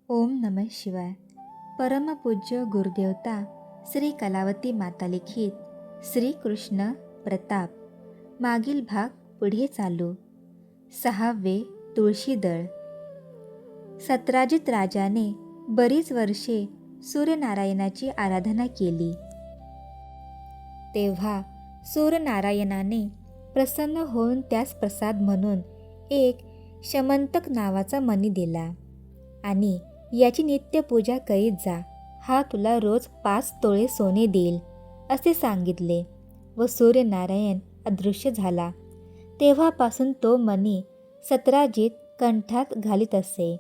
ओम नमः शिवाय. परमपूज्य गुरुदेवता श्री कलावती माता लिखित श्री कृष्ण प्रताप. मागील भाग पुढे चालू. 6वे तुळशीदळ. सत्राजित राजाने बरीच वर्षे सूर्यनारायणाची आराधना केली. तेव्हा सूर्यनारायणाने प्रसन्न होऊन त्यास प्रसाद म्हणून एक शमंतक नावाचा मणी दिला आणि याची नित्यपूजा करीत जा, हा तुला रोज 5 तोळे सोने देईल असे सांगितले व सूर्यनारायण अदृश्य झाला. तेव्हापासून तो मणी सत्राजित कंठात घालीत असे.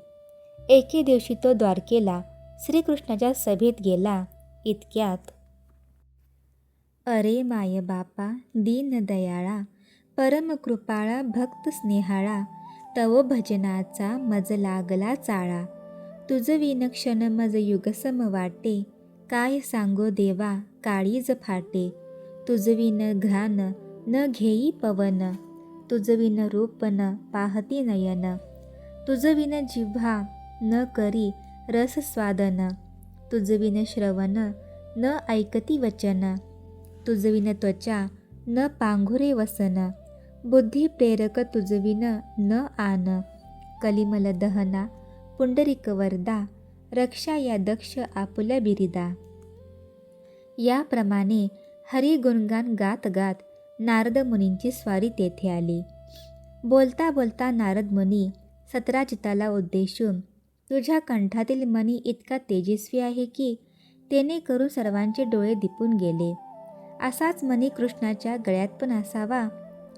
एके दिवशी तो द्वारकेला श्रीकृष्णाच्या सभेत गेला. इतक्यात अरे माय बापा दीनदयाळा, परमकृपाळा भक्त स्नेहाळा, तव भजनाचा मज लागला चाळा. तुझ विनक्षण मज युगसम वाटे, काय सांगो देवा काळीज फाटे. तुझ विन घ्राण न घेई पवन, तुझ विन रूप न पाहती नयन. तुझ विन जिव्हा न करी रस स्वादन, तुझ विन श्रवण न ऐकती वचन. तुझ विन त्वचा न पांघुरे वसन, बुद्धी प्रेरक तुझ विन न आन. कलिमल दहना पुंडरिक वरदा, रक्षा या दक्ष आपुल्या बिरिदा. याप्रमाणे हरिगुणगान गात गात नारद मुनींची स्वारी तेथे आली. बोलता बोलता नारद मुनी सत्राजिताला उद्देशून, तुझ्या कंठातील मणी इतका तेजस्वी आहे की तेने करून सर्वांचे डोळे दिपून गेले. असाच मणी कृष्णाच्या गळ्यात पण असावा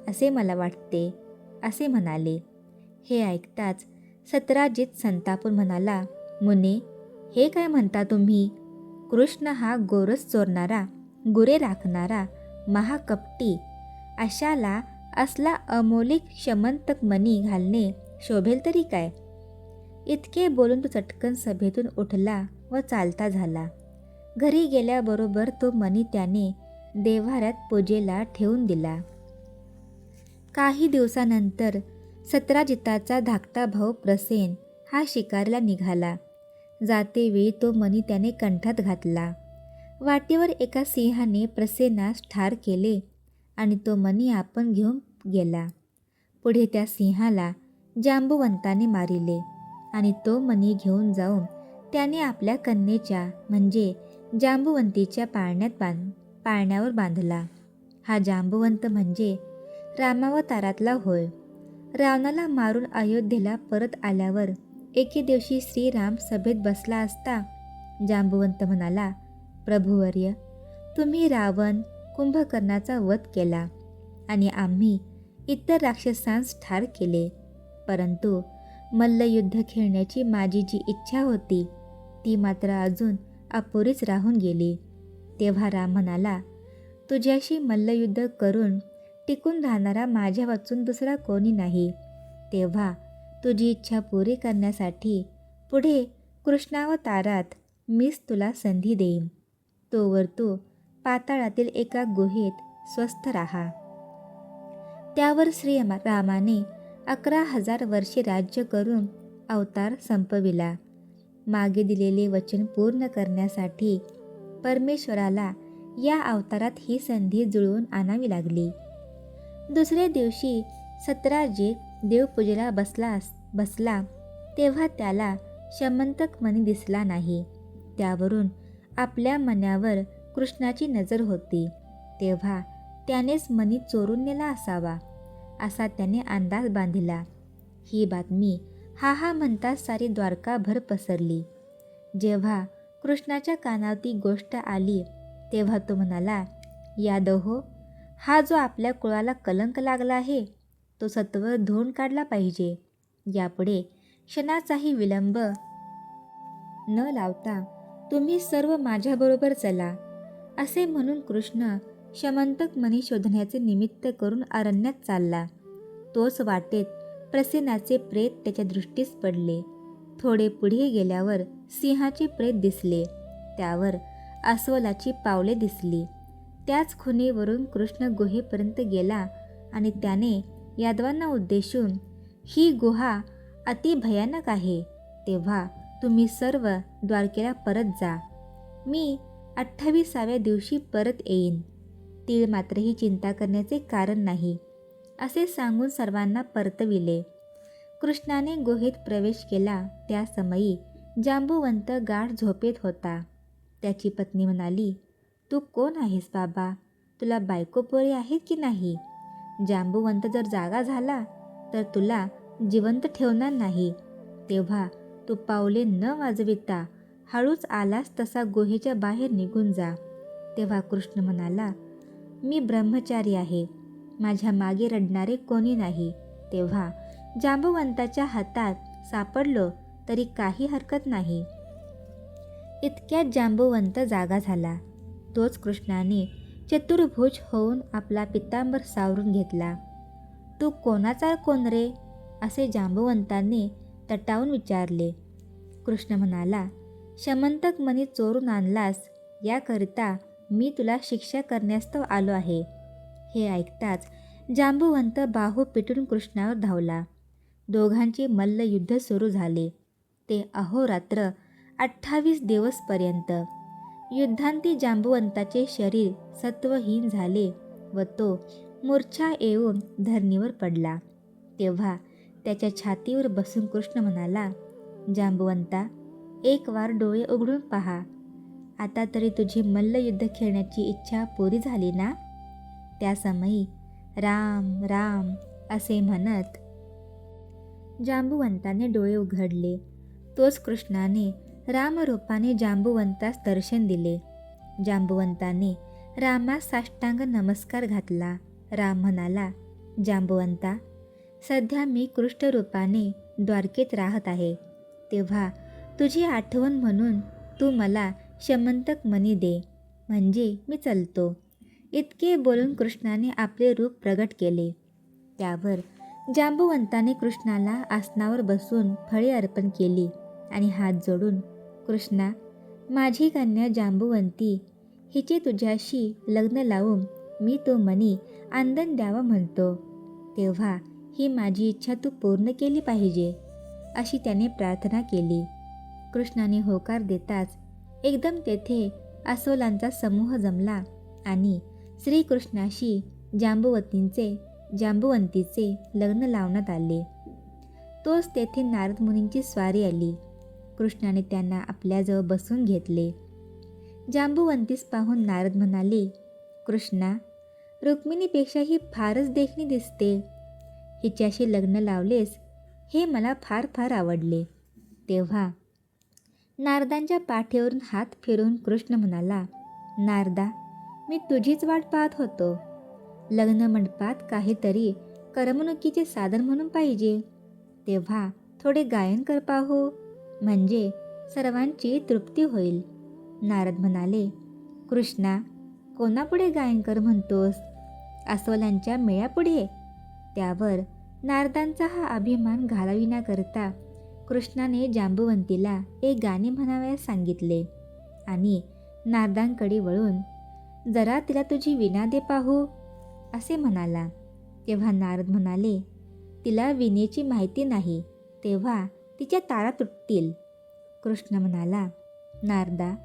असे मला वाटते असे म्हणाले. हे ऐकताच सत्राजित संतापून म्हणाला, मुने हे काय म्हणता तुम्ही? कृष्ण हा गोरस चोरणारा, गुरे राखणारा महाकपटी, अशाला असला अमोलिक शमंतक मणी घालणे शोभेल तरी काय? इतके बोलून तो चटकन सभेतून उठला व चालता झाला. घरी गेल्याबरोबर तो मणी त्याने देव्हाऱ्यात पूजेला ठेवून दिला. काही दिवसानंतर सत्राजिताचा धाकटा भाऊ प्रसेन हा शिकारीला निघाला. जातेवेळी तो मणी त्याने कंठात घातला. वाटेवर एका सिंहाने प्रसेनास ठार केले आणि तो मणी आपण घेऊन गेला. पुढे त्या सिंहाला जांबुवंताने मारिले आणि तो मणी घेऊन जाऊन त्याने आपल्या कन्येच्या म्हणजे जांबुवंतीच्या पाळण्यावर बांधला. हा जांबुवंत म्हणजे रामावतारातला होय. रावणाला मारून अयोध्येला परत आल्यावर एके दिवशी श्रीराम सभेत बसला असता जांबुवंत म्हणाला, प्रभुवर्य, तुम्ही रावण कुंभकर्णाचा वध केला आणि आम्ही इतर राक्षसांस ठार केले, परंतु मल्लयुद्ध खेळण्याची माझी जी इच्छा होती ती मात्र अजून अपुरीच राहून गेली. तेव्हा राम म्हणाला, तुझ्याशी मल्लयुद्ध करून टिकून राहणारा माझ्या वाचून दुसरा कोणी नाही. तेव्हा तुझी इच्छा पुरी करण्यासाठी पुढे कृष्णावतारात मीच तुला संधी देईन. तोवर तू पाताळातील एका गुहेत स्वस्थ राहा. त्यावर श्री रामाने 11,000 वर्षे राज्य करून अवतार संपविला. मागे दिलेले वचन पूर्ण करण्यासाठी परमेश्वराला या अवतारात ही संधी जुळवून आणावी लागली. दुसऱ्या दिवशी सत्राजित देवपूजेला बसला तेव्हा त्याला शमंतक मणी दिसला नाही. त्यावरून आपल्या मण्यावर कृष्णाची नजर होती. तेव्हा त्यानेच मणी चोरून नेला असावा असा त्याने अंदाज बांधिला. ही बातमी हा हा म्हणताच सारी द्वारकाभर पसरली. जेव्हा कृष्णाच्या कानावर ती गोष्ट आली तेव्हा तो म्हणाला, यादव हो, हा जो आपल्या कुळाला कलंक लागला आहे तो सत्वर धुवून काढला पाहिजे. यापुढे क्षणाचाही विलंब न लावता तुम्ही सर्व माझ्याबरोबर चला. असे म्हणून कृष्ण शमंतक मणी शोधण्याचे निमित्त करून अरण्यात चालला. तोच वाटेत प्रसेनाचे प्रेत त्याच्या दृष्टीस पडले. थोडे पुढे गेल्यावर सिंहाचे प्रेत दिसले. त्यावर अस्वलाची पावले दिसली. त्याच खुणेवरून कृष्ण गुहेपर्यंत गेला आणि त्याने यादवांना उद्देशून, ही गुहा अति भयानक आहे. तेव्हा तुम्ही सर्व द्वारकेला परत जा. मी 28व्या दिवशी परत येईन. तीळ मात्रही चिंता करण्याचे कारण नाही, असे सांगून सर्वांना परतविले. कृष्णाने गुहेत प्रवेश केला त्या समयी जांबुवंत गाढ झोपेत होता. त्याची पत्नी म्हणाली, तू कोण आहेस बाबा? तुला बायको पोरे आहेत की नाही? जांबुवंत जर जागा झाला तर तुला जिवंत ठेवणार नाही. तेव्हा तू पावले न वाजविता हळूच आलास तसा गुहेच्या बाहेर निघून जा. तेव्हा कृष्ण म्हणाला, मी ब्रह्मचारी आहे, माझ्या मागे रडणारे कोणी नाही. तेव्हा जांबुवंताच्या हातात सापडलो तरी काही हरकत नाही. इतक्यात जांबुवंत जागा झाला. तोच कृष्णाने चतुर्भुज होऊन आपला पितांबर सावरून घेतला. तू कोणाचा कोण रे? असे जांबुवंताने तटावून विचारले. कृष्ण म्हणाला, शमंतक मणी चोरून आणलास याकरिता मी तुला शिक्षा करण्यास्तव आलो आहे. हे ऐकताच जांबुवंत बाहू पिटून कृष्णावर धावला. दोघांचे मल्लयुद्ध सुरू झाले. ते अहोरात्र 28 दिवसपर्यंत. युद्धांती जांबुवंताचे शरीर सत्वहीन झाले व तो मूर्छा येऊन धरणीवर पडला. तेव्हा त्याच्या छातीवर बसून कृष्ण म्हणाला, जांबुवंता, एक वार डोळे उघडून पहा. आता तरी तुझी मल्लयुद्ध खेळण्याची इच्छा पुरी झाली ना? त्या समयी राम राम असे म्हणत जांबुवंताने डोळे उघडले. तोच कृष्णाने रामरूपाने जांबुवंतास दर्शन दिले. जांबुवंताने रामास साष्टांग नमस्कार घातला. राम म्हणाला, जांबुवंता, सध्या मी कृष्णरूपाने द्वारकेत राहत आहे. तेव्हा तुझी आठवण म्हणून तू मला शमंतक मणी दे, म्हणजे मी चलतो. इतके बोलून कृष्णाने आपले रूप प्रगट केले. त्यावर जांबुवंताने कृष्णाला आसनावर बसून फळे अर्पण केली आणि हात जोडून, कृष्णा, माझी कन्या जांबुवंती, हिचे तुझ्याशी लग्न लावून मी तो मणी आंदण द्यावा म्हणतो. तेव्हा ही माझी इच्छा तू पूर्ण केली पाहिजे, अशी त्याने प्रार्थना केली. कृष्णाने होकार देताच एकदम तेथे अस्वलांचा समूह जमला आणि श्रीकृष्णाशी जांबुवंतीचे लग्न लावण्यात आले. तोच तेथे नारद मुनींची स्वारी आली. कृष्णाने त्यांना आपल्याजवळ बसून घेतले. जांबुवंतीस पाहून नारद म्हणाले, कृष्णा, रुक्मिणीपेक्षा ही फारच देखणी दिसते. हिच्याशी लग्न लावलेस हे मला फार फार आवडले. तेव्हा नारदांच्या पाठीवरून हात फिरून कृष्ण म्हणाला, नारदा, मी तुझीच वाट पाहत होतो. लग्न मंडपात काहीतरी करमणुकीचे साधन म्हणून पाहिजे. तेव्हा थोडे गायन कर पाहू, म्हणजे सर्वांची तृप्ती होईल. नारद म्हणाले, कृष्णा, कोणापुढे गायन कर म्हणतोस? अस्वलांच्या मेळ्यापुढे? त्यावर नारदांचा हा अभिमान घालविण्याकरता कृष्णाने जांबुवंतीला एक गाणे म्हणावयास सांगितले आणि नारदांकडे वळून, जरा तिला तुझी वीणा दे पाहू, असे म्हणाला. तेव्हा नारद म्हणाले, तिला वीणेची माहिती नाही, तेव्हा तिच्या तारा तुटतील. कृष्ण म्हणाला, नारदा,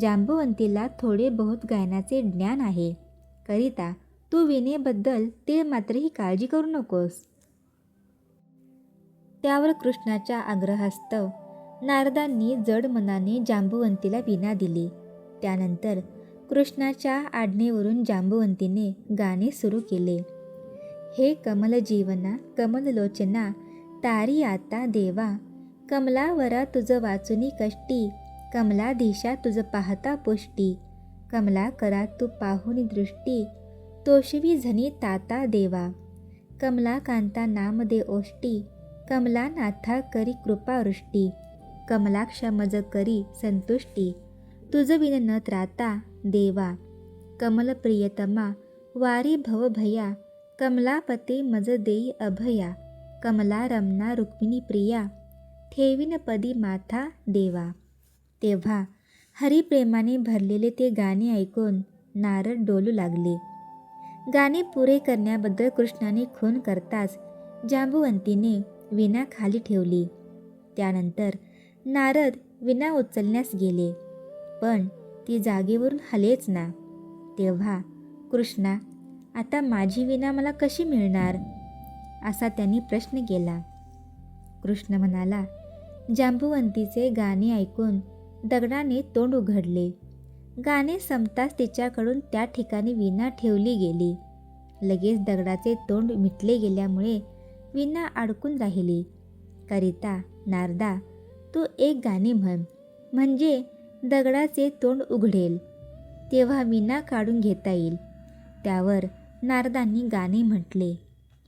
जांबुवंतीला थोडे बहुत गायनाचे ज्ञान आहे, करिता तू वीणेबद्दल तीळ मात्रही काळजी करू नकोस. त्यावर कृष्णाच्या आग्रहास्तव नारदांनी जड मनाने जांबुवंतीला वीणा दिली. त्यानंतर कृष्णाच्या आज्ञेवरून जांबुवंतीने गाणे सुरू केले. हे कमलजीवना कमललोचना, तारी आता देवा, कमलावरा तुझ वाचुनी कष्टी, कमलाधीशा तुझ पाहता पुष्टी, कमला करा तू पाहुनी दृष्टी, तोषवी झनी ताता देवा, कमला कांता नाम दे ओष्टी, कमला नाथा करी कृपावृष्टी, कमलाक्षा मज करी संतुष्टी, तुझ विन न त्राता देवा, कमल प्रियतमा वारी भव भया, कमलापते मज देई अभया, कमला रमना रुक्मिणी प्रिया, ठेवीन पदी माथा देवा. तेव्हा हरिप्रेमाने भरलेले ते गाणे ऐकून नारद डोलू लागले. गाणे पुरे करण्याबद्दल कृष्णाने खून करताच जांबुवंतीने वीणा खाली ठेवली. त्यानंतर नारद विणा उचलण्यास गेले, पण ती जागेवरून हलेच ना. तेव्हा कृष्णा, आता माझी विणा मला कशी मिळणार, असा त्यांनी प्रश्न केला. कृष्ण म्हणाला, जांबुवंतीचे गाणे ऐकून दगडाने तोंड उघडले. गाणे संपताच तिच्याकडून त्या ठिकाणी विणा ठेवली गेली. लगेच दगडाचे तोंड मिटले गेल्यामुळे विणा अडकून राहिली. करिता नारदा, तू एक गाणे म्हण, म्हणजे दगडाचे तोंड उघडेल, तेव्हा विणा काढून घेता येईल. त्यावर नारदांनी गाणे म्हटले,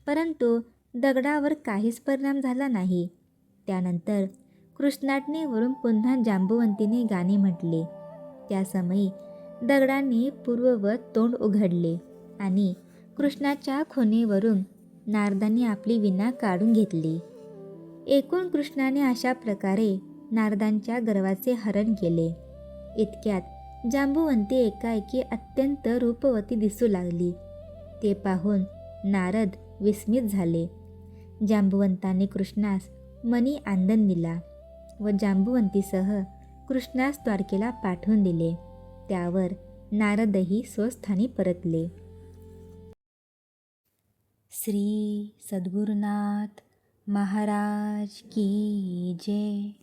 परंतु दगडावर काहीच परिणाम झाला नाही. त्यानंतर कृष्णाटने वरून पुन्हा जांबुवंतीने गाणे म्हटले. त्या समयी दगडांनी पूर्ववत तोंड उघडले आणि कृष्णाच्या खुणेवरून नारदांनी आपली विणा काढून घेतली. एकूण कृष्णाने अशा प्रकारे नारदांच्या गर्वाचे हरण केले. इतक्यात जांबुवंती एकाएकी अत्यंत रूपवती दिसू लागली. ते पाहून नारद विस्मित झाले. जांबुवंताने कृष्णास मनी आनंद दिला व जांबुवंतीसह कृष्णास द्वारकेला पाठवून दिले. त्यावर नारदही स्वस्थानी परतले. श्री सद्गुरुनाथ महाराज की जय.